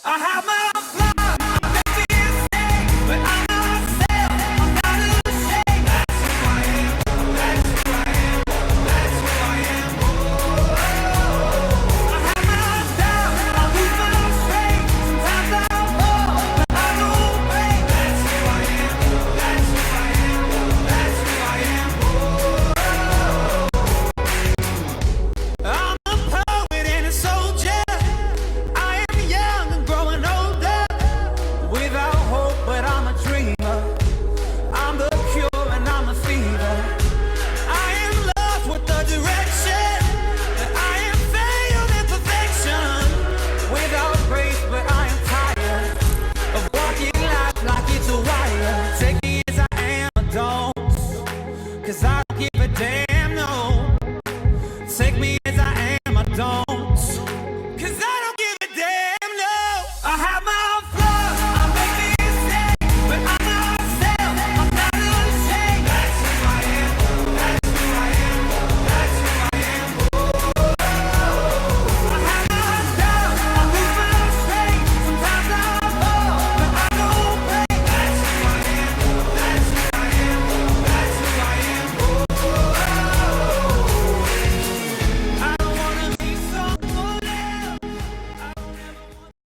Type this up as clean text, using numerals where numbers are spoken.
I have my own flaws, I make mistakes, but I'm not myself, I'm not ashamed. That's who I am, that's who I am, that's who I am. I have my doubts, I lose my strength, sometimes I fall, but I don't break. That's who I am, that's who I am, that's who I am. I'm a poet and a soldier. I am young and growing older. Without hope, but I'm a dreamer. I'm the cure and I'm the fever. I am lost with the direction. I am failed in perfection. Without grace, but I am tired of walking life like it's a wire. Take me as I am, or don't, 'cause I don't give a damn, no. Take me as I am, I don't.